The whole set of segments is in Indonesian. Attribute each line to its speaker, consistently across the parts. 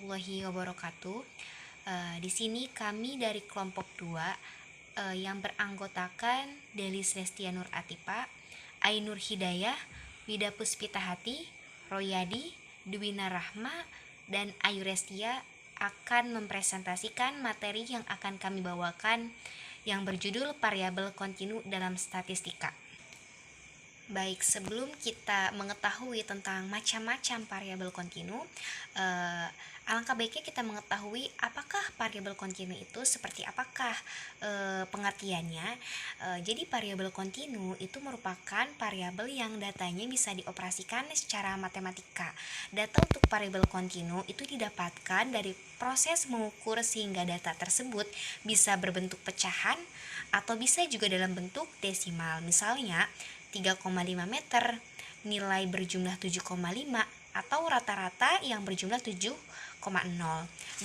Speaker 1: warahmatullahi wabarakatuh. Di sini kami dari kelompok 2 yang beranggotakan Delis Lestianur Atipa, Ainur Hidayah, Wida Puspita Hati, Royadi, Dwina Rahma, dan Ayu Restia akan mempresentasikan materi yang akan kami bawakan yang berjudul variabel kontinu dalam statistika. Baik, sebelum kita mengetahui tentang macam-macam variabel kontinu, alangkah baiknya kita mengetahui apakah variabel kontinu itu seperti apakah pengertiannya. Jadi variabel kontinu itu merupakan variabel yang datanya bisa dioperasikan secara matematika. Data untuk variabel kontinu itu didapatkan dari proses mengukur sehingga data tersebut bisa berbentuk pecahan atau bisa juga dalam bentuk desimal. Misalnya 3,5 meter, nilai berjumlah 7,5 atau rata-rata yang berjumlah 7,0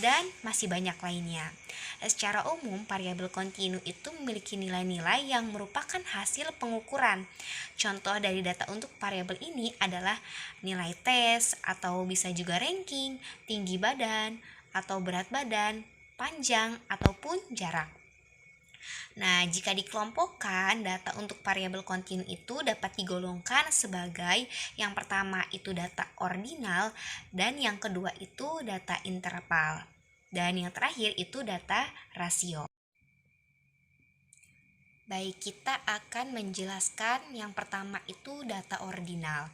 Speaker 1: dan masih banyak lainnya. Secara umum, variabel kontinu itu memiliki nilai-nilai yang merupakan hasil pengukuran. Contoh dari data untuk variabel ini adalah nilai tes atau bisa juga ranking, tinggi badan atau berat badan, panjang ataupun jarak. Nah, jika dikelompokkan, data untuk variabel kontinu itu dapat digolongkan sebagai yang pertama itu data ordinal dan yang kedua itu data interval. Dan yang terakhir itu data rasio. Baik, kita akan menjelaskan yang pertama itu data ordinal.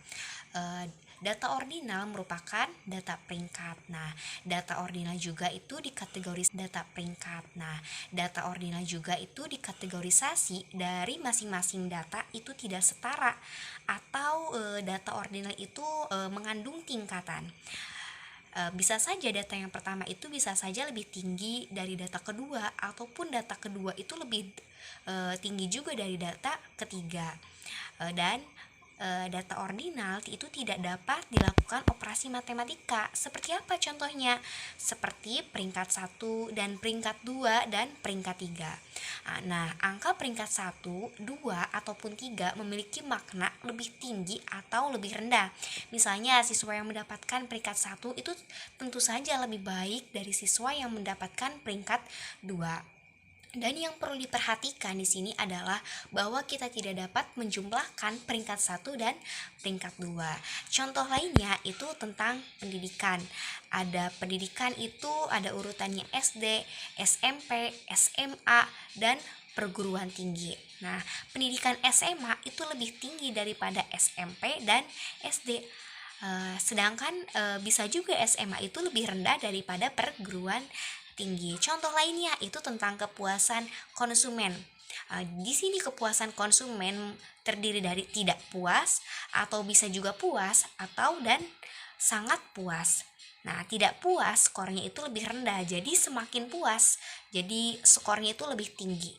Speaker 1: Data ordinal merupakan data peringkat. Nah, data ordinal juga itu dikategoris data peringkat. Nah, data ordinal juga itu dikategorisasi dari masing-masing data itu tidak setara atau data ordinal itu mengandung tingkatan. Bisa saja data yang pertama itu bisa saja lebih tinggi dari data kedua ataupun data kedua itu lebih tinggi juga dari data ketiga. Dan data ordinal itu tidak dapat dilakukan operasi matematika. Seperti apa contohnya? Seperti peringkat 1 dan peringkat 2 dan peringkat 3. Nah, angka peringkat 1, 2 ataupun 3 memiliki makna lebih tinggi atau lebih rendah. Misalnya siswa yang mendapatkan peringkat 1 itu tentu saja lebih baik dari siswa yang mendapatkan peringkat 2. Dan yang perlu diperhatikan di sini adalah bahwa kita tidak dapat menjumlahkan peringkat 1 dan peringkat 2. Contoh lainnya itu tentang pendidikan. Ada pendidikan itu ada urutannya SD, SMP, SMA, dan perguruan tinggi. Nah, pendidikan SMA itu lebih tinggi daripada SMP dan SD. Sedangkan bisa juga SMA itu lebih rendah daripada perguruan tinggi. Contoh lainnya itu tentang kepuasan konsumen. Di sini kepuasan konsumen terdiri dari tidak puas atau bisa juga puas atau dan sangat puas. Nah, tidak puas skornya itu lebih rendah, jadi semakin puas, jadi skornya itu lebih tinggi.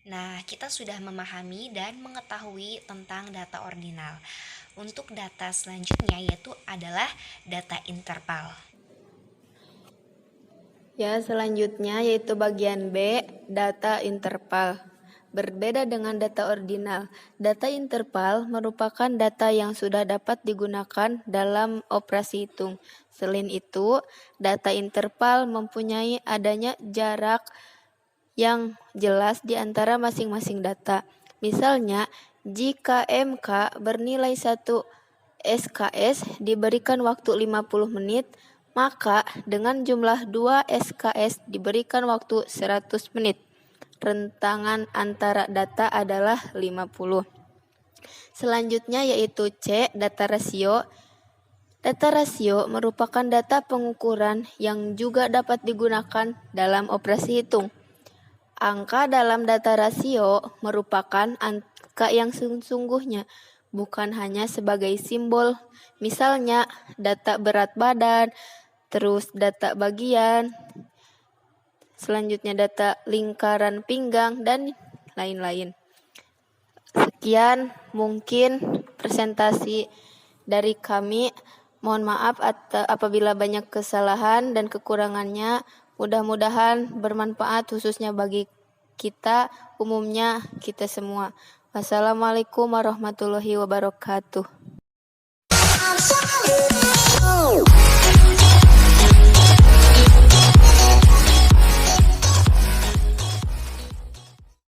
Speaker 1: Nah, kita sudah memahami dan mengetahui tentang data ordinal. Untuk data selanjutnya yaitu adalah data interval.
Speaker 2: Ya, selanjutnya yaitu bagian B, data interval. Berbeda dengan data ordinal, data interval merupakan data yang sudah dapat digunakan dalam operasi hitung. Selain itu, data interval mempunyai adanya jarak yang jelas di antara masing-masing data. Misalnya, jika MK bernilai 1 SKS diberikan waktu 50 menit, maka dengan jumlah 2 SKS diberikan waktu 100 menit. Rentangan antara data adalah 50. Selanjutnya yaitu C, data rasio. Data rasio merupakan data pengukuran yang juga dapat digunakan dalam operasi hitung. Angka dalam data rasio merupakan angka yang sesungguhnya, bukan hanya sebagai simbol. Misalnya data berat badan, terus data bagian, selanjutnya data lingkaran pinggang, dan lain-lain. Sekian mungkin presentasi dari kami. Mohon maaf apabila banyak kesalahan dan kekurangannya. Mudah-mudahan bermanfaat khususnya bagi kita, umumnya kita semua. Wassalamualaikum warahmatullahi wabarakatuh.